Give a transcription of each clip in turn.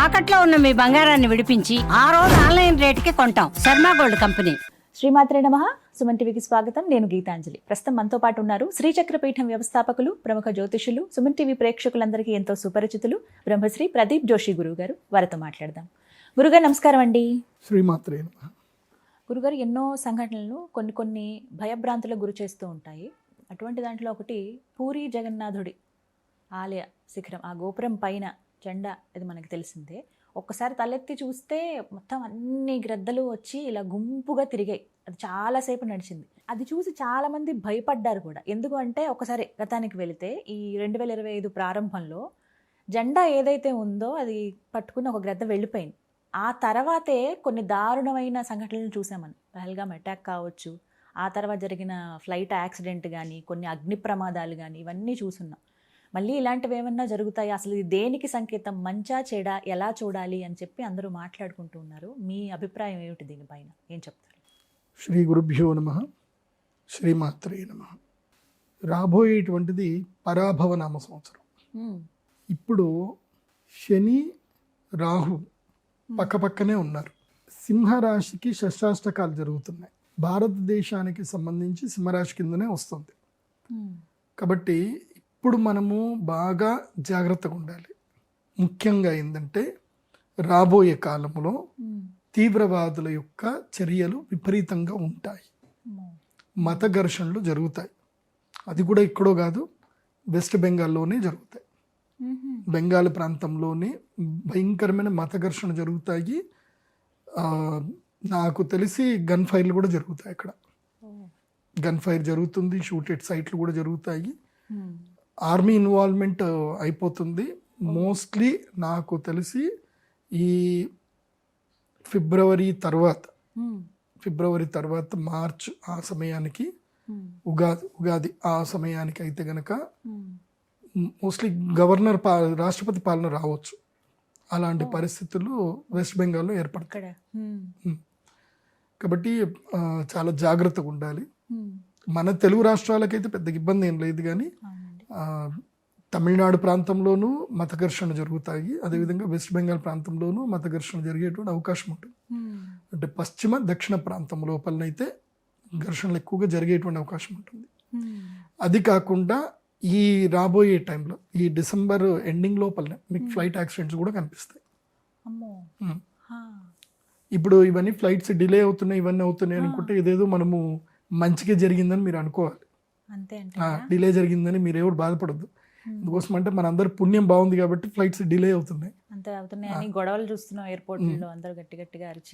తాకట్లో ఉన్న మీ బంగారాన్ని విడిపించి ఆ రోజు ఆన్లైన్ రేటుకి కొంటాం. Sharma gold company. శ్రీమాత్రే నమః. సుమన్ టీవీకి స్వాగతం. నేను గీతాంజలి. ప్రస్తుతం మనతో పాటు ఉన్నారు శ్రీచక్రపీఠం వ్యవస్థాపకులు, ప్రముఖ జ్యోతిషులు, సుమన్ టీవీ ప్రేక్షకులందరికీ ఎంతో సుపరిచితులు బ్రహ్మశ్రీ ప్రదీప్ జోషి గురువు గారు. వారితో మాట్లాడదాం. గురుగారు నమస్కారం అండి. శ్రీమాత్రే నమః. గురుగారు, ఎన్నో సంఘటనలు కొన్ని భయభ్రాంతులకు గురి చేస్తూ ఉంటాయి. అటువంటి దాంట్లో ఒకటి పూరి జగన్నాథుడి ఆలయ శిఖరం, ఆ గోపురం పైన జెండా, ఇది మనకి తెలిసిందే. ఒక్కసారి తలెత్తి చూస్తే మొత్తం అన్ని గ్రద్దలు వచ్చి ఇలా గుంపుగా తిరిగాయి. అది చాలాసేపు నడిచింది. అది చూసి చాలామంది భయపడ్డారు కూడా. ఎందుకు అంటే, ఒకసారి గతానికి వెళితే ఈ 2025 ప్రారంభంలో జెండా ఏదైతే ఉందో అది పట్టుకుని ఒక గ్రద్ద వెళ్ళిపోయింది. ఆ తర్వాతే కొన్ని దారుణమైన సంఘటనలు చూసామని. పహల్గామ్ అటాక్ కావచ్చు, ఆ తర్వాత జరిగిన ఫ్లైట్ యాక్సిడెంట్ కానీ, కొన్ని అగ్ని ప్రమాదాలు కానీ, ఇవన్నీ చూసున్నాం. మళ్ళీ ఇలాంటివి ఏమన్నా జరుగుతాయి? అసలు ఇది దేనికి సంకేతం? మంచా చెడా, ఎలా చూడాలి అని చెప్పి అందరూ మాట్లాడుకుంటూ ఉన్నారు. మీ అభిప్రాయం ఏమిటి దీనిపైన? ఏం చెప్తారు? శ్రీ గురుభ్యో నమః. శ్రీమాత్రే నమః. రాబోయేటువంటిది పరాభవ నామ సంవత్సరం. ఇప్పుడు శని రాహు పక్కపక్కనే ఉన్నారు. సింహరాశికి షష్టాష్టకాలు జరుగుతున్నాయి. భారతదేశానికి సంబంధించి సింహరాశి కిందనే వస్తుంది. కాబట్టి ఇప్పుడు మనము బాగా జాగ్రత్తగా ఉండాలి. ముఖ్యంగా ఏంటంటే, రాబోయే కాలంలో తీవ్రవాదుల యొక్క చర్యలు విపరీతంగా ఉంటాయి. మత ఘర్షణలు జరుగుతాయి. అది కూడా ఇక్కడో కాదు, వెస్ట్ బెంగాల్లోనే జరుగుతాయి. బెంగాల్ ప్రాంతంలోనే భయంకరమైన మత ఘర్షణ జరుగుతాయి. నాకు తెలిసి గన్ ఫైర్లు కూడా జరుగుతాయి. అక్కడ గన్ ఫైర్ జరుగుతుంది, షూటెడ్ సైట్లు కూడా జరుగుతాయి. ఆర్మీ ఇన్వాల్వ్మెంట్ అయిపోతుంది. మోస్ట్లీ నాకు తెలిసి ఈ ఫిబ్రవరి తర్వాత మార్చ్ ఆ సమయానికి, ఉగాది ఆ సమయానికి అయితే గనక మోస్ట్లీ రాష్ట్రపతి పాలన రావచ్చు. అలాంటి పరిస్థితులు వెస్ట్ బెంగాల్లో ఏర్పడతాయి. కాబట్టి చాలా జాగ్రత్తగా ఉండాలి. మన తెలుగు రాష్ట్రాలకైతే పెద్ద ఇబ్బంది ఏం లేదు, కానీ తమిళనాడు ప్రాంతంలోనూ మత ఘర్షణ జరుగుతాయి. అదేవిధంగా వెస్ట్ బెంగాల్ ప్రాంతంలోనూ మత ఘర్షణ జరిగేటువంటి అవకాశం ఉంటుంది. అంటే పశ్చిమ దక్షిణ ప్రాంతం లోపలనైతే ఘర్షణలు ఎక్కువగా జరిగేటువంటి అవకాశం ఉంటుంది. అది కాకుండా ఈ రాబోయే టైంలో, ఈ డిసెంబర్ ఎండింగ్ లోపలనే మీకు ఫ్లైట్ యాక్సిడెంట్స్ కూడా కనిపిస్తాయి. ఇప్పుడు ఇవన్నీ ఫ్లైట్స్ డిలే అవుతున్నాయి, ఇవన్నీ అవుతున్నాయి అనుకుంటే ఇదేదో మనము మంచిగా జరిగిందని మీరు అనుకోవాలి. డిలే జరిగిందని మీరు ఎవరు బాధపడద్దు. అందుకోసం అంటే మన అందరు పుణ్యం బాగుంది కాబట్టి ఫ్లైట్స్ డిలే అవుతున్నాయి. గొడవలు చూస్తున్నాం ఎయిర్పోర్ట్ లో, అందరూ గట్టిగా అరిచి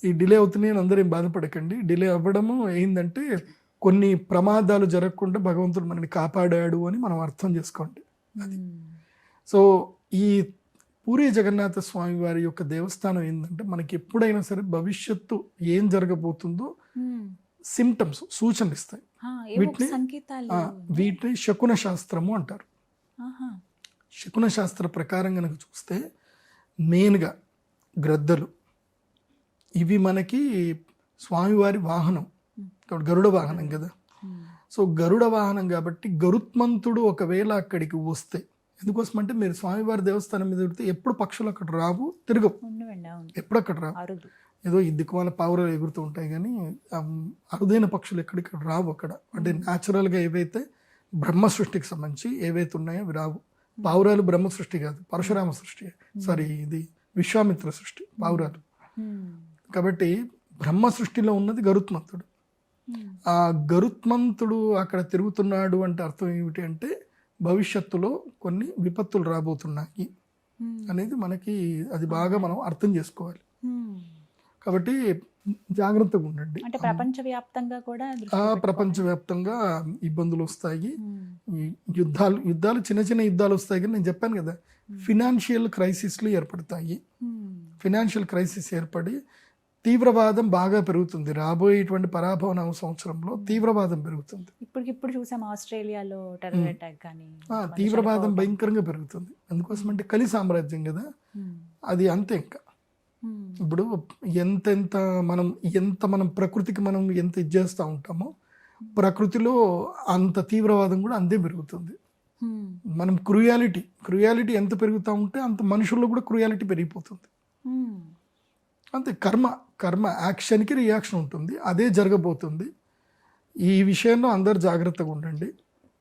ఈ డిలే అవుతున్నాయి అని అందరూ ఏం బాధపడకండి. డిలే అవ్వడము ఏంటంటే, కొన్ని ప్రమాదాలు జరగకుండా భగవంతుడు మనని కాపాడాడు అని మనం అర్థం చేసుకోండి. అది సో ఈ పూరి జగన్నాథ స్వామి వారి యొక్క దేవస్థానం ఏంటంటే, మనకి ఎప్పుడైనా సరే భవిష్యత్తు ఏం జరగబోతుందో సిమ్టమ్స్, సూచనలు ఇస్తాయి. వీటిని శకున శాస్త్రము అంటారు. శకున శాస్త్ర ప్రకారం కనుక చూస్తే మెయిన్గా గ్రద్దలు ఇవి మనకి స్వామివారి వాహనం, గరుడ వాహనం కదా. సో గరుడ వాహనం కాబట్టి గరుత్మంతుడు ఒకవేళ అక్కడికి వస్తే, ఎందుకోసం అంటే మీరు స్వామివారి దేవస్థానం మీద పెడితే ఎప్పుడు పక్షులు అక్కడ రావు, తిరగవు, ఎప్పుడు అక్కడ రావు. ఏదో ఈ దిక్కుమాల పావురాలు ఎగురుతూ ఉంటాయి, కానీ అరుదైన పక్షులు ఎక్కడిక్కడ రావు అక్కడ. అంటే న్యాచురల్గా ఏవైతే బ్రహ్మ సృష్టికి సంబంధించి ఏవైతే ఉన్నాయో అవి రావు. పావురాలు బ్రహ్మ సృష్టి కాదు, పరశురామ సృష్టి, సారీ ఇది విశ్వామిత్ర సృష్టి పావురాలు. కాబట్టి బ్రహ్మ సృష్టిలో ఉన్నది గరుత్మంతుడు. ఆ గరుత్మంతుడు అక్కడ తిరుగుతున్నాడు అంటే అర్థం ఏమిటి అంటే, భవిష్యత్తులో కొన్ని విపత్తులు రాబోతున్నాయి అనేది మనకి, అది బాగా మనం అర్థం చేసుకోవాలి. కాబట్టి జాగ్రత్తగా ఉండండి. అంటే ప్రపంచవ్యాప్తంగా కూడా ప్రపంచవ్యాప్తంగా ఇబ్బందులు వస్తాయి. యుద్ధాలు చిన్న చిన్న యుద్ధాలు వస్తాయి, కానీ నేను చెప్పాను కదా, ఫినాన్షియల్ క్రైసిస్లు ఏర్పడతాయి. ఫినాన్షియల్ క్రైసిస్ ఏర్పడి తీవ్రవాదం బాగా పెరుగుతుంది. రాబోయేటువంటి పరాభవ నవ సంవత్సరంలో తీవ్రవాదం పెరుగుతుంది. ఇప్పుడు చూసాం ఆస్ట్రేలియాలో టెర్రర్ అటాక్ కానీ, తీవ్రవాదం భయంకరంగా పెరుగుతుంది. అందుకోసం అంటే కలి సామ్రాజ్యం కదా, అది అంతే. ఇంకా ఇప్పుడు మనం ప్రకృతికి మనం ఎంత ఇది చేస్తూ ఉంటామో, ప్రకృతిలో అంత తీవ్రవాదం కూడా అంతే పెరుగుతుంది. మనం క్రుయాలిటీ ఎంత పెరుగుతూ ఉంటే అంత మనుషుల్లో కూడా క్రుయాలిటీ పెరిగిపోతుంది. అంతే, కర్మ యాక్షన్కి రియాక్షన్ ఉంటుంది, అదే జరగబోతుంది. ఈ విషయంలో అందరు జాగ్రత్తగా ఉండండి.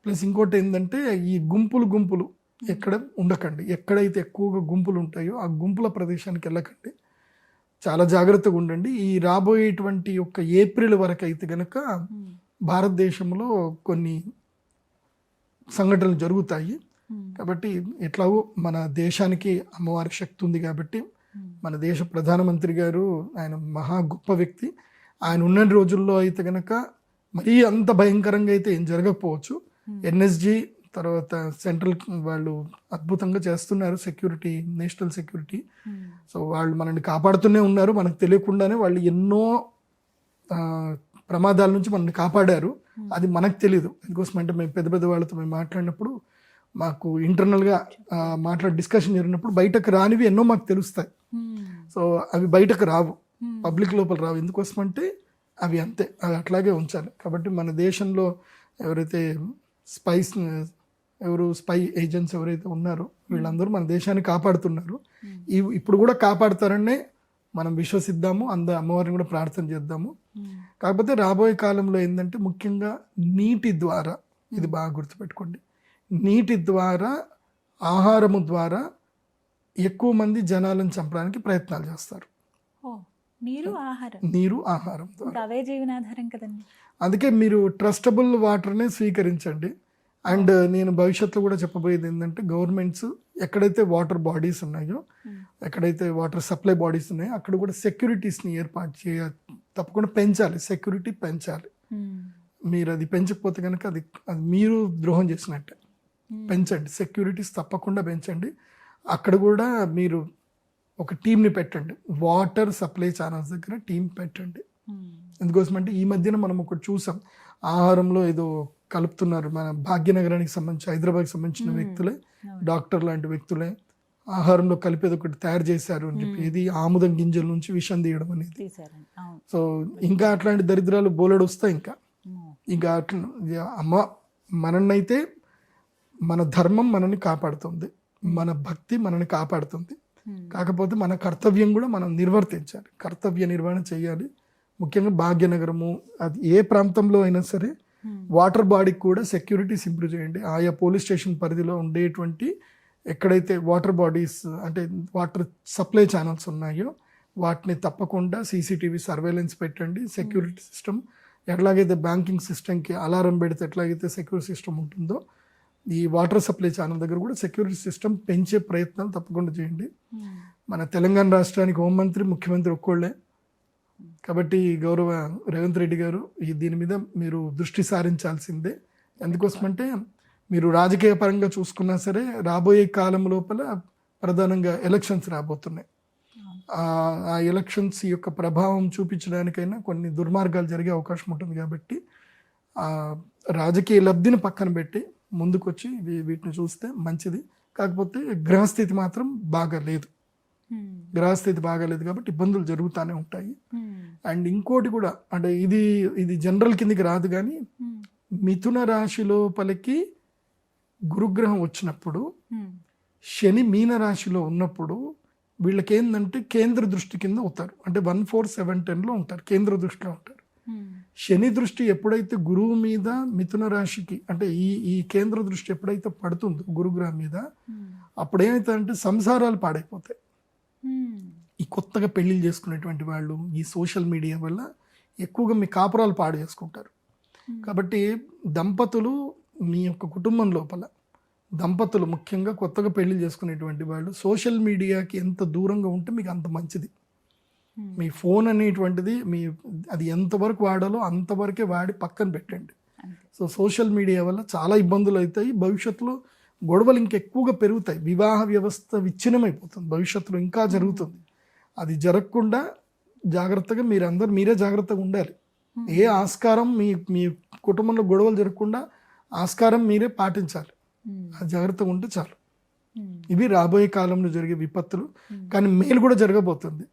ప్లస్ ఇంకోటి ఏంటంటే ఈ గుంపులు ఎక్కడ ఉండకండి. ఎక్కడైతే ఎక్కువగా గుంపులు ఉంటాయో ఆ గుంపుల ప్రదేశానికి వెళ్ళకండి. చాలా జాగ్రత్తగా ఉండండి. ఈ రాబోయేటువంటి ఏప్రిల్ వరకు అయితే కనుక భారతదేశంలో కొన్ని సంఘటనలు జరుగుతాయి. కాబట్టి ఎట్లాగో మన దేశానికి అమ్మవారి శక్తి ఉంది కాబట్టి మన దేశ ప్రధానమంత్రి గారు ఆయన మహా గొప్ప వ్యక్తి. ఆయన ఉన్న రోజుల్లో అయితే కనుక మరీ అంత భయంకరంగా అయితే ఏం జరగకపోవచ్చు. ఎన్ఎస్జి తర్వాత సెంట్రల్ వాళ్ళు అద్భుతంగా చేస్తున్నారు సెక్యూరిటీ, నేషనల్ సెక్యూరిటీ. సో వాళ్ళు మనల్ని కాపాడుతూనే ఉన్నారు. మనకు తెలియకుండానే వాళ్ళు ఎన్నో ప్రమాదాల నుంచి మనల్ని కాపాడారు. అది మనకు తెలియదు. ఎందుకోసం అంటే మేము పెద్ద వాళ్ళతో మేము మాట్లాడినప్పుడు మాకు ఇంటర్నల్గా డిస్కషన్ జరిగినప్పుడు బయటకు రానివి ఎన్నో మాకు తెలుస్తాయి. సో అవి బయటకు రావు, పబ్లిక్ లోపల రావు. ఎందుకోసం అంటే అవి అంతే, అవి అట్లాగే ఉంచాలి. కాబట్టి మన దేశంలో ఎవరైతే స్పై ఏజెంట్స్ ఎవరైతే ఉన్నారో వీళ్ళందరూ మన దేశాన్ని కాపాడుతున్నారు. ఇప్పుడు కూడా కాపాడుతారనే మనం విశ్వసిద్దాము, అమ్మవారిని కూడా ప్రార్థన చేద్దాము. కాకపోతే రాబోయే కాలంలో ఏంటంటే ముఖ్యంగా నీటి ద్వారా, ఇది బాగా గుర్తుపెట్టుకోండి, నీటి ద్వారా, ఆహారము ద్వారా ఎక్కువ మంది జనాలను చంపడానికి ప్రయత్నాలు చేస్తారు. నీరు ఆహారం అవే జీవనాధారం కదండి. అందుకే మీరు ట్రస్టబుల్ వాటర్నే స్వీకరించండి. అండ్ నేను భవిష్యత్తులో కూడా చెప్పబోయేది ఏంటంటే గవర్నమెంట్స్ ఎక్కడైతే వాటర్ బాడీస్ ఉన్నాయో, ఎక్కడైతే వాటర్ సప్లై బాడీస్ ఉన్నాయో అక్కడ కూడా సెక్యూరిటీస్ని ఏర్పాటు తప్పకుండా పెంచాలి. సెక్యూరిటీ పెంచాలి. మీరు అది పెంచకపోతే కనుక అది మీరు ద్రోహం చేసినట్టే. పెంచండి, సెక్యూరిటీస్ తప్పకుండా పెంచండి. అక్కడ కూడా మీరు ఒక టీంని పెట్టండి, వాటర్ సప్లై ఛానల్స్ దగ్గర టీం పెట్టండి. ఎందుకోసమంటే ఈ మధ్యన మనం ఒకటి చూసాం, ఆహారంలో ఏదో కలుపుతున్నారు. మన భాగ్యనగరానికి సంబంధించి, హైదరాబాద్కి సంబంధించిన వ్యక్తులే, డాక్టర్ లాంటి వ్యక్తులే ఆహారంలో కలిపేది ఒకటి తయారు చేశారు అని చెప్పి, ఇది ఆముదం గింజల నుంచి విషం తీయడం అనేది. సో ఇంకా అట్లాంటి దరిద్రాలు బోలెడు వస్తాయి. ఇంకా అట్లా అమ్మ మనన్నైతే, మన ధర్మం మనల్ని కాపాడుతుంది, మన భక్తి మనల్ని కాపాడుతుంది. కాకపోతే మన కర్తవ్యం కూడా మనం నిర్వర్తించాలి, కర్తవ్య నిర్వహణ చేయాలి. ముఖ్యంగా భాగ్యనగరము, అది ఏ ప్రాంతంలో అయినా సరే వాటర్ బాడీకి కూడా సెక్యూరిటీస్ ఇంప్రూవ్ చేయండి. ఆయా పోలీస్ స్టేషన్ పరిధిలో ఉండేటువంటి ఎక్కడైతే వాటర్ బాడీస్ అంటే వాటర్ సప్లై ఛానల్స్ ఉన్నాయో వాటిని తప్పకుండా సీసీటీవీ సర్వేలెన్స్ పెట్టండి. సెక్యూరిటీ సిస్టమ్ ఎట్లాగైతే బ్యాంకింగ్ సిస్టమ్కి అలారం పెడితే ఎట్లాగైతే సెక్యూరిటీ సిస్టమ్ ఉంటుందో, ఈ వాటర్ సప్లై ఛానల్ దగ్గర కూడా సెక్యూరిటీ సిస్టమ్ పెంచే ప్రయత్నాలు తప్పకుండా చేయండి. మన తెలంగాణ రాష్ట్రానికి హోంమంత్రి, ముఖ్యమంత్రి ఒక్కళ్ళే. కాబట్టి గౌరవ రేవంత్ రెడ్డి గారు దీని మీద మీరు దృష్టి సారించాల్సిందే. ఎందుకోసమంటే మీరు రాజకీయ పరంగా చూసుకున్నా సరే రాబోయే కాలం లోపల ప్రధానంగా ఎలక్షన్స్ రాబోతున్నాయి. ఆ ఎలక్షన్స్ యొక్క ప్రభావం చూపించడానికైనా కొన్ని దుర్మార్గాలు జరిగే అవకాశం ఉంటుంది. కాబట్టి రాజకీయ లబ్ధిని పక్కన పెట్టి ముందుకొచ్చి వీటిని చూస్తే మంచిది. కాకపోతే గ్రహస్థితి మాత్రం బాగాలేదు, కాబట్టి ఇబ్బందులు జరుగుతూనే ఉంటాయి. అండ్ ఇంకోటి కూడా అంటే ఇది జనరల్ కిందికి రాదు, కానీ మిథున రాశి లోపలికి గురుగ్రహం వచ్చినప్పుడు, శని మీన రాశిలో ఉన్నప్పుడు వీళ్ళకి ఏంటంటే కేంద్ర దృష్టి కింద అవుతారు. అంటే 1, 4, 7, 10లో ఉంటారు, కేంద్ర దృష్టిలో ఉంటారు. శని దృష్టి ఎప్పుడైతే గురువు మీద మిథున రాశికి అంటే ఈ కేంద్ర దృష్టి ఎప్పుడైతే పడుతుందో గురుగ్రహం మీద, అప్పుడు ఏమవుతుందంటే సంసారాలు పాడైపోతాయి. ఈ కొత్తగా పెళ్లిళ్ళు చేసుకునేటువంటి వాళ్ళు ఈ సోషల్ మీడియా వల్ల ఎక్కువగా మీ కాపురాలు పాడు చేసుకుంటారు. కాబట్టి దంపతులు, మీ యొక్క కుటుంబం లోపల దంపతులు ముఖ్యంగా కొత్తగా పెళ్లి చేసుకునేటువంటి వాళ్ళు సోషల్ మీడియాకి ఎంత దూరంగా ఉంటే మీకు అంత మంచిది. మీ ఫోన్ అనేటువంటిది అది ఎంతవరకు వాడాలో అంతవరకే వాడి పక్కన పెట్టండి. సో సోషల్ మీడియా వల్ల చాలా ఇబ్బందులు అవుతాయి. భవిష్యత్తులో గొడవలు ఇంకెక్కువగా పెరుగుతాయి. వివాహ వ్యవస్థ విచ్ఛిన్నమైపోతుంది, భవిష్యత్తులో ఇంకా జరుగుతుంది. అది జరగకుండా జాగ్రత్తగా మీరే జాగ్రత్తగా ఉండాలి. ఏ ఆస్కారం మీ కుటుంబంలో గొడవలు జరగకుండా ఆస్కారం మీరే పాటించాలి. అది జాగ్రత్తగా ఉంటే చాలు. ఇవి రాబోయే కాలంలో జరిగే విపత్తులు. కానీ మేలు కూడా జరగబోతుంది.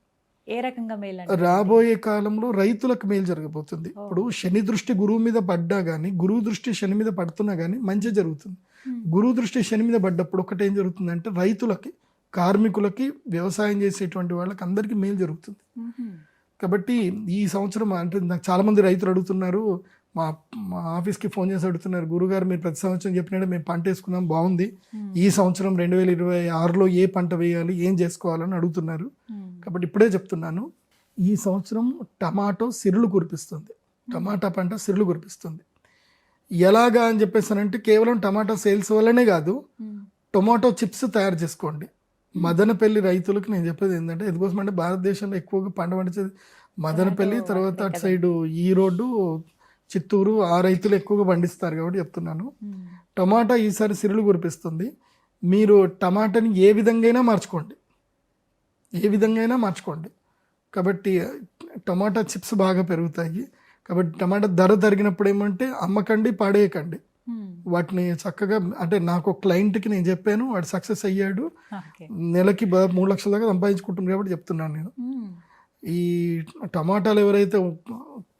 ఏ రకంగా మేలు? రాబోయే కాలంలో రైతులకు మేలు జరగబోతుంది. ఇప్పుడు శని దృష్టి గురువు మీద పడ్డా కానీ, గురువు దృష్టి శని మీద పడుతున్నా కానీ మంచి జరుగుతుంది. గురువు దృష్టి శని మీద పడ్డప్పుడు ఒకటి ఏం జరుగుతుందంటే రైతులకి, కార్మికులకి, వ్యవసాయం చేసేటువంటి వాళ్ళకి అందరికీ మేలు జరుగుతుంది. కాబట్టి ఈ సంవత్సరం అంటే నాకు చాలామంది రైతులు అడుగుతున్నారు, మా మా ఆఫీస్కి ఫోన్ చేసి అడుగుతున్నారు, గురుగారు మీరు ప్రతి సంవత్సరం చెప్పినట్టు మేము పంట వేసుకున్నాం బాగుంది, ఈ సంవత్సరం 2026లో ఏ పంట వేయాలి, ఏం చేసుకోవాలని అడుగుతున్నారు. కాబట్టి ఇప్పుడే చెప్తున్నాను, ఈ సంవత్సరం టమాటో సిరులు కురిపిస్తుంది, టమాటా పంట సిరులు కురిపిస్తుంది. ఎలాగా అని చెప్పేసానంటే కేవలం టమాటా సేల్స్ వల్లనే కాదు, టొమాటో చిప్స్ తయారు చేసుకోండి. మదనపల్లి రైతులకు నేను చెప్పేది ఏంటంటే, ఎందుకోసం అంటే భారతదేశంలో ఎక్కువగా పంట పండించేది మదనపల్లి, తర్వాత అటు సైడు ఈరోడ్డు, చిత్తూరు, ఆ రైతులు ఎక్కువగా పండిస్తారు కాబట్టి చెప్తున్నాను. టమాటా ఈసారి సిరులు కురిపిస్తుంది. మీరు టమాటాని ఏ విధంగా మార్చుకోండి, ఏ విధంగా మార్చుకోండి. కాబట్టి టమాటా చిప్స్ బాగా పెరుగుతాయి. కాబట్టి టమాటా ధర తరిగినప్పుడు ఏమంటే అమ్మకండి, పాడేయకండి. వాటిని చక్కగా, అంటే నాకు ఒక క్లయింట్కి నేను చెప్పాను, వాడు సక్సెస్ అయ్యాడు, నెలకి 3 లక్షల దాకా సంపాదించుకుంటుంది కాబట్టి చెప్తున్నాను నేను. ఈ టమాటాలు ఎవరైతే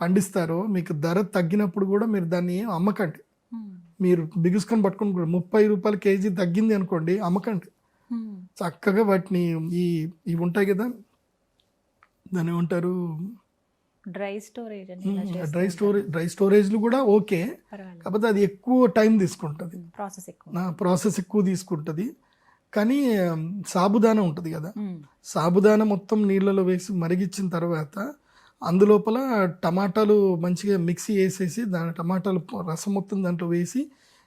పండిస్తారో మీకు ధర తగ్గినప్పుడు కూడా మీరు దాన్ని అమ్మకండి. మీరు బిగుసుకొని పట్టుకుని 30 రూపాయలు కేజీ తగ్గింది అనుకోండి, అమ్మకండి. చక్కగా వాటిని ఇవి ఉంటాయి కదా, దాన్ని ఏమంటారు, డ్రై స్టోరేజ్లు కూడా ఓకే, కాకపోతే అది ఎక్కువ టైం తీసుకుంటుంది, ప్రాసెస్ ఎక్కువ తీసుకుంటుంది. కానీ సాబుదానా ఉంటుంది కదా, సాబుదానా మొత్తం నీళ్ళలో వేసి మరిగించిన తర్వాత అందులోపల టమాటాలు మంచిగా మిక్సీ వేసేసి దాని టమాటాలు రసం మొత్తం దాంట్లో వేసి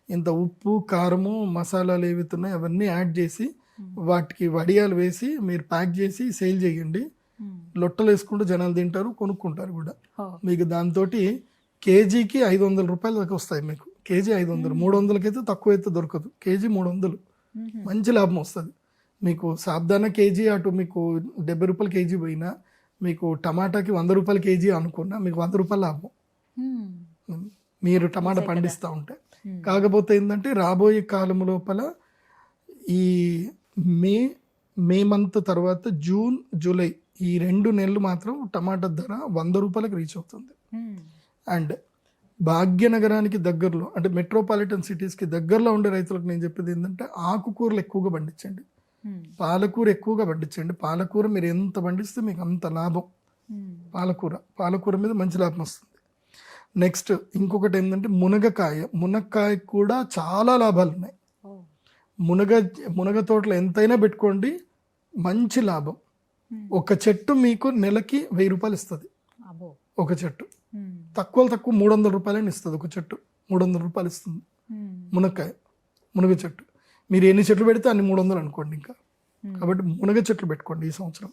ఇంత ఉప్పు, కారము, మసాలాలు ఏవైతున్నాయి అవన్నీ యాడ్ చేసి వాటికి వడియాలు వేసి మీరు ప్యాక్ చేసి సేల్ చేయండి. లొట్టలు వేసుకుంటూ జనాలు తింటారు, కొనుక్కుంటారు కూడా. మీకు దాంతో కేజీకి 500 రూపాయల దాకా వస్తాయి. మీకు కేజీ 500, 300కి అయితే తక్కువ అయితే దొరకదు, కేజీ 300, మంచి లాభం వస్తుంది మీకు. సాబ్దానా కేజీ అటు మీకు 70 రూపాయలు కేజీ పోయినా, మీకు టమాటాకి 100 రూపాయలు కేజీ అనుకున్నా మీకు 100 రూపాయల లాభం మీరు టమాటా పండిస్తూ ఉంటే. కాకపోతే ఏంటంటే రాబోయే కాలం లోపల ఈ మే మంత్ తర్వాత జూన్, జూలై ఈ 2 నెలలు మాత్రం టమాటా ధర 100 రూపాయలకు రీచ్ అవుతుంది. అండ్ భాగ్యనగరానికి దగ్గరలో అంటే మెట్రోపాలిటన్ సిటీస్కి దగ్గరలో ఉండే రైతులకు నేను చెప్పేది ఏంటంటే ఆకుకూరలు ఎక్కువగా పండించండి, పాలకూర ఎక్కువగా పండించండి. పాలకూర మీరు ఎంత పండిస్తే మీకు అంత లాభం. పాలకూర మీద మంచి లాభం వస్తుంది. నెక్స్ట్ ఇంకొకటి ఏంటంటే మునక్కాయ కూడా చాలా లాభాలు ఉన్నాయి. మునగ తోటలో ఎంతైనా పెట్టుకోండి, మంచి లాభం. ఒక చెట్టు మీకు నెలకి 1000 రూపాయలు ఇస్తుంది. ఒక చెట్టు తక్కువ 300 రూపాయలని ఇస్తుంది. ఒక చెట్టు 300 రూపాయలు ఇస్తుంది మునగ చెట్టు. మీరు ఎన్ని చెట్లు పెడితే అన్ని 300 అనుకోండి ఇంకా. కాబట్టి మునగ చెట్లు పెట్టుకోండి ఈ సంవత్సరం.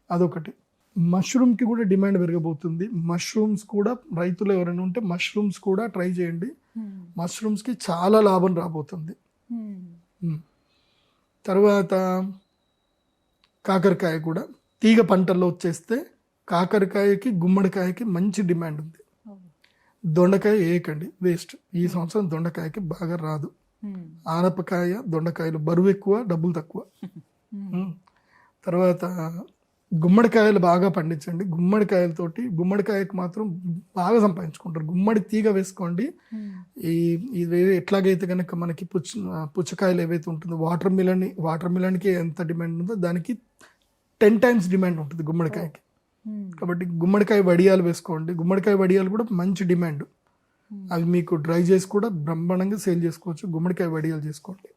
అదొకటి. మష్రూమ్కి కూడా డిమాండ్ పెరగబోతుంది. మష్రూమ్స్ కూడా రైతులు ఎవరైనా ఉంటే మష్రూమ్స్ కూడా ట్రై చేయండి. మష్రూమ్స్కి చాలా లాభం రాబోతుంది. తర్వాత కాకరకాయ కూడా తీగ పంటల్లో వచ్చేస్తే కాకరకాయకి, గుమ్మడికాయకి మంచి డిమాండ్ ఉంది. దొండకాయ వేయకండి, వేస్ట్. ఈ సంవత్సరం దొండకాయకి బాగా రాదు. ఆనపకాయ, దొండకాయలు బరువు ఎక్కువ, డబ్బులు తక్కువ. తర్వాత గుమ్మడికాయలు బాగా పండించండి. గుమ్మడికాయకి మాత్రం బాగా సంపాదించుకుంటారు. గుమ్మడి తీగ వేసుకోండి. ఇది ఎట్లాగైతే కనుక మనకి పుచ్చకాయలు ఏవైతే ఉంటుందో వాటర్ మిలన్కి ఎంత డిమాండ్ ఉందో దానికి 10 times డిమాండ్ ఉంటుంది గుమ్మడికాయకి. కాబట్టి గుమ్మడికాయ వడియాలు వేసుకోండి. గుమ్మడికాయ వడియాలు కూడా మంచి డిమాండ్. అవి మీకు డ్రై చేసి కూడా బ్రహ్మాండంగా సేల్ చేసుకోవచ్చు. గుమ్మడికాయ వడియాలు చేసుకోండి.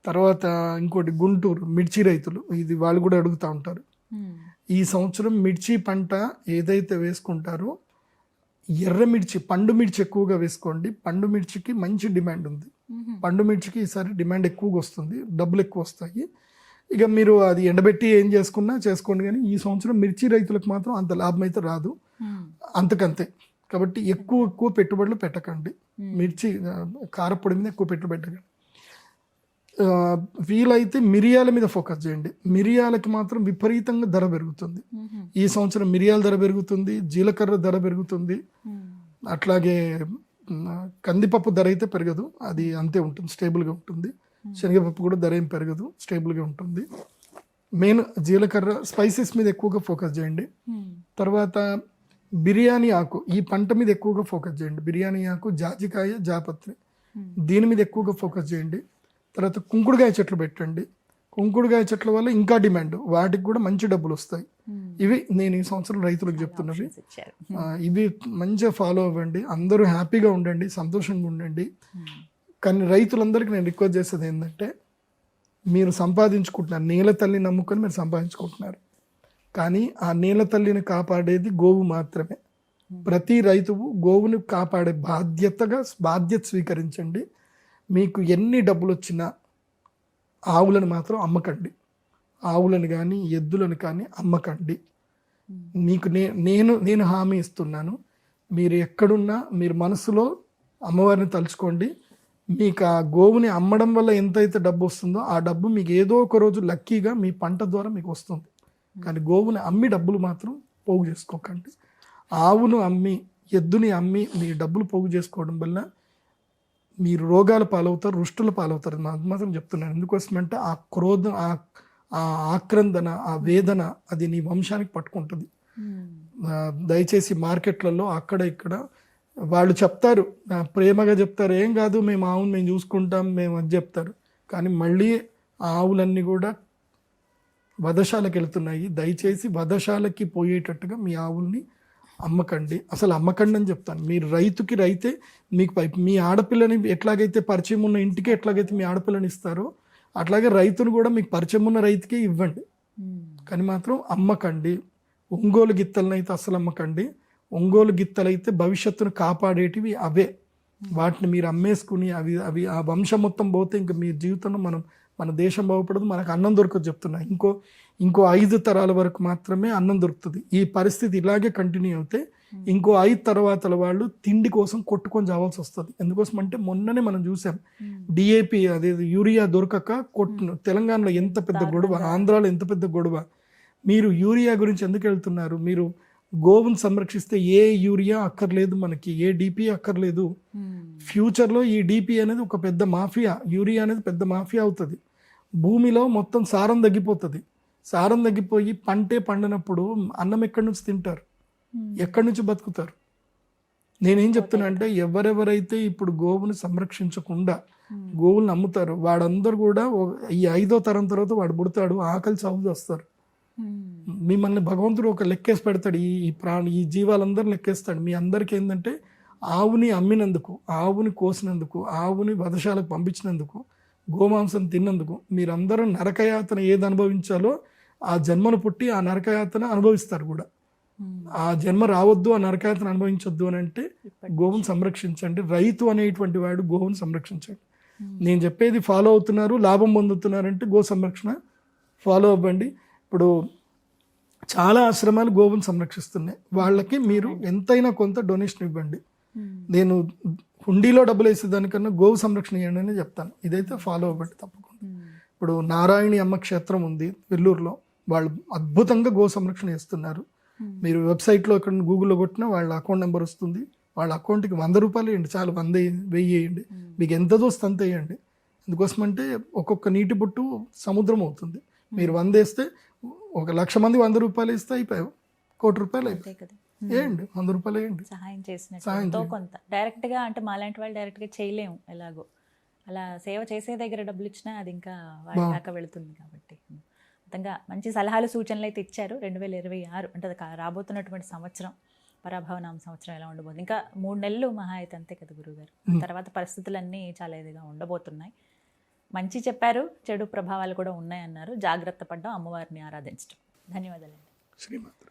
తర్వాత ఇంకోటి గుంటూరు మిర్చి రైతులు, ఇది వాళ్ళు కూడా అడుగుతూ ఉంటారు. ఈ సంవత్సరం మిర్చి పంట ఏదైతే వేసుకుంటారో ఎర్ర మిర్చి, పండు మిర్చి ఎక్కువగా వేసుకోండి. పండు మిర్చికి మంచి డిమాండ్ ఉంది. పండు మిర్చికి ఈసారి డిమాండ్ ఎక్కువగా వస్తుంది, డబ్బులు ఎక్కువ వస్తాయి. ఇక మీరు అది ఎండబెట్టి ఏం చేసుకున్నా చేసుకోండి, కానీ ఈ సంవత్సరం మిర్చి రైతులకు మాత్రం అంత లాభం అయితే రాదు, అంతకంతే. కాబట్టి ఎక్కువ పెట్టుబడులు పెట్టకండి. మిర్చి కారపొడి మీద ఎక్కువ పెట్టుబడి పెట్టకండి. వీలైతే మిరియాల మీద ఫోకస్ చేయండి. మిరియాలకి మాత్రం విపరీతంగా ధర పెరుగుతుంది ఈ సంవత్సరం. మిరియాల ధర పెరుగుతుంది, జీలకర్ర ధర పెరుగుతుంది. అట్లాగే కందిపప్పు ధర అయితే పెరగదు, అది అంతే ఉంటుంది, స్టేబుల్గా ఉంటుంది. శనగపప్పు కూడా ధర ఏం పెరగదు, స్టేబుల్గా ఉంటుంది. మెయిన్ జీలకర్ర, స్పైసెస్ మీద ఎక్కువగా ఫోకస్ చేయండి. తర్వాత బిర్యానీ ఆకు, ఈ పంట మీద ఎక్కువగా ఫోకస్ చేయండి. బిర్యానీ ఆకు, జాజికాయ, జాపత్రి దీని మీద ఎక్కువగా ఫోకస్ చేయండి. తర్వాత కుంకుడుకాయ చెట్లు పెట్టండి. కుంకుడుకాయ చెట్ల వల్ల ఇంకా డిమాండ్, వాటికి కూడా మంచి డబ్బులు వస్తాయి. ఇవి నేను ఈ సంవత్సరం రైతులకు చెప్తున్నవి. ఇచ్చారు. ఇవి మంచిగా ఫాలో అవ్వండి. అందరూ హ్యాపీగా ఉండండి, సంతోషంగా ఉండండి. కానీ రైతులందరికీ నేను రిక్వెస్ట్ చేసేది ఏంటంటే, మీరు సంపాదించుకుంటున్నారు, నేల తల్లిని నమ్ముకొని మీరు సంపాదించుకుంటున్నారు. కానీ ఆ నేల తల్లిని కాపాడేది గోవు మాత్రమే. ప్రతి రైతువు గోవుని కాపాడే బాధ్యత స్వీకరించండి. మీకు ఎన్ని డబ్బులు వచ్చినా ఆవులను మాత్రం అమ్మకండి. ఆవులను కానీ ఎద్దులను కానీ అమ్మకండి. మీకు నేను హామీ ఇస్తున్నాను, మీరు ఎక్కడున్నా మీరు మనసులో అమ్మవారిని తలుచుకోండి. మీకు ఆ గోవుని అమ్మడం వల్ల ఎంతైతే డబ్బు వస్తుందో ఆ డబ్బు మీకు ఏదో ఒక రోజు లక్కీగా మీ పంట ద్వారా మీకు వస్తుంది. కానీ గోవుని అమ్మి డబ్బులు మాత్రం పోగు చేసుకోకండి. ఆవును అమ్మి ఎద్దుని అమ్మి మీ డబ్బులు పోగు చేసుకోవడం వల్ల మీరు రోగాల పాలవుతారు, రుష్టుల పాలవుతారు. మాత్రం చెప్తున్నాను. ఎందుకోసమంటే ఆ క్రోధం, ఆ ఆక్రందన, ఆ వేదన అది నీ వంశానికి పట్టుకుంటుంది. దయచేసి మార్కెట్లలో అక్కడ ఇక్కడ వాళ్ళు చెప్తారు, ప్రేమగా చెప్తారు, ఏం కాదు మేము ఆవును మేము చూసుకుంటాం మేము అది చెప్తారు. కానీ మళ్ళీ ఆ ఆవులన్నీ కూడా వధశాలకు వెళ్తున్నాయి. దయచేసి వధశాలకి పోయేటట్టుగా మీ ఆవుల్ని అమ్మకండి. అసలు అమ్మకండి అని చెప్తాను. మీరు రైతుకి రైతే, మీకు మీ ఆడపిల్లని ఎట్లాగైతే పరిచయం ఉన్న ఇంటికి ఎట్లాగైతే మీ ఆడపిల్లని ఇస్తారో అట్లాగే రైతును కూడా మీకు పరిచయం ఉన్న రైతుకే ఇవ్వండి. కానీ మాత్రం అమ్మకండి. ఒంగోలు గిత్తలను అయితే అసలు అమ్మకండి. ఒంగోలు గిత్తలైతే భవిష్యత్తును కాపాడేటివి అవే. వాటిని మీరు అమ్మేసుకుని అవి ఆ వంశం మొత్తం పోతే ఇంకా మీ జీవితంలో మన దేశం బాగుపడదు, మనకు అన్నం దొరకదు చెప్తున్నా. ఇంకో 5 తరాల వరకు మాత్రమే అన్నం దొరుకుతుంది. ఈ పరిస్థితి ఇలాగే కంటిన్యూ అవుతే ఇంకో 5 తర్వాతల వాళ్ళు తిండి కోసం కొట్టుకొని చావాల్సి వస్తుంది. ఎందుకోసం అంటే మొన్ననే మనం చూసాం, డిఏపి అదే యూరియా దొరకక తెలంగాణలో ఎంత పెద్ద గొడవ, ఆంధ్రాలో ఎంత పెద్ద గొడవ. మీరు యూరియా గురించి ఎందుకు వెళ్తున్నారు? మీరు గోవును సంరక్షిస్తే ఏ యూరియా అక్కర్లేదు, మనకి ఏ డిపి అక్కర్లేదు. ఫ్యూచర్లో ఈ డిపి అనేది ఒక పెద్ద మాఫియా, యూరియా అనేది పెద్ద మాఫియా అవుతుంది. భూమిలో మొత్తం సారం తగ్గిపోతుంది. సారం తగ్గిపోయి పంటే పండినప్పుడు అన్నం ఎక్కడి నుంచి తింటారు, ఎక్కడి నుంచి బతుకుతారు? నేనేం చెప్తున్నా అంటే, ఎవరెవరైతే ఇప్పుడు గోవుని సంరక్షించకుండా గోవులను అమ్ముతారో వాడందరూ కూడా ఈ 5వ తరం తర్వాత వాడు పుడతాడు, ఆకలి చావు చేస్తారు. మిమ్మల్ని భగవంతుడు ఒక లెక్కేసి పెడతాడు. ఈ జీవాలందరూ లెక్కేస్తాడు. మీ అందరికీ ఏంటంటే, ఆవుని అమ్మినందుకు, ఆవుని కోసినందుకు, ఆవుని వధశాలకు పంపించినందుకు, గోమాంసం తిన్నందుకు మీరందరూ నరకయాతన ఏది అనుభవించాలో ఆ జన్మను పుట్టి ఆ నరకయాతన అనుభవిస్తారు కూడా. ఆ జన్మ రావద్దు, ఆ నరకయాతన అనుభవించొద్దు అని అంటే గోవును సంరక్షించండి. రైతు అనేటువంటి వాడు గోవును సంరక్షించండి. నేను చెప్పేది ఫాలో అవుతున్నారు, లాభం పొందుతున్నారంటే గో సంరక్షణ ఫాలో అవ్వండి. ఇప్పుడు చాలా ఆశ్రమాలు గోవును సంరక్షిస్తున్నాయి. వాళ్ళకి మీరు ఎంతైనా కొంత డొనేషన్ ఇవ్వండి. నేను హుండీలో డబ్బులు వేసేదానికన్నా గోవు సంరక్షణ చేయండి అని చెప్తాను. ఇదైతే ఫాలో అవ్వండి తప్పకుండా. ఇప్పుడు నారాయణి అమ్మ క్షేత్రం ఉంది వెల్లూరులో, వాళ్ళు అద్భుతంగా గో సంరక్షణ చేస్తున్నారు. మీరు వెబ్సైట్లో ఇక్కడ గూగుల్లో కొట్టినా వాళ్ళ అకౌంట్ నెంబర్ వస్తుంది. వాళ్ళ అకౌంట్కి 100 రూపాయలు వేయండి చాలు, 100 1000 వేయండి, మీకు ఎంత దోస్తే అంత వేయండి. ఎందుకోసమంటే ఒక్కొక్క నీటి బొట్టు సముద్రం అవుతుంది. మీరు 100 వేస్తే 1,00,000 మంది 100 రూపాయలు వేస్తే అయిపోయావు, 1 కోటి రూపాయలు అయిపోయాయి కదా. వేయండి, 100 రూపాయలు వేయండి. సహాయం చేసినట్టు కొంత డైరెక్ట్గా, అంటే మాలాంటి వాళ్ళు డైరెక్ట్గా చేయలేము. ఎలాగో అలా సేవ చేసే దగ్గర డబ్బులు ఇచ్చినా అది ఇంకా వాళ్ళ దాకా వెళుతుంది కాబట్టి. మొత్తంగా మంచి సలహాలు సూచనలు అయితే ఇచ్చారు. 2026 అంటే రాబోతున్నటువంటి సంవత్సరం, పరాభవనామ సంవత్సరం ఎలా ఉండబోతుంది? ఇంకా 3 నెలలు మహా అయితే అంతే కదా గురువుగారు. తర్వాత పరిస్థితులన్నీ చాలా ఇదిగా ఉండబోతున్నాయి. మంచి చెప్పారు, చెడు ప్రభావాలు కూడా ఉన్నాయన్నారు. జాగ్రత్త పడ్డం, అమ్మవారిని ఆరాధించడం. ధన్యవాదాలండి. శ్రీమాత్ర.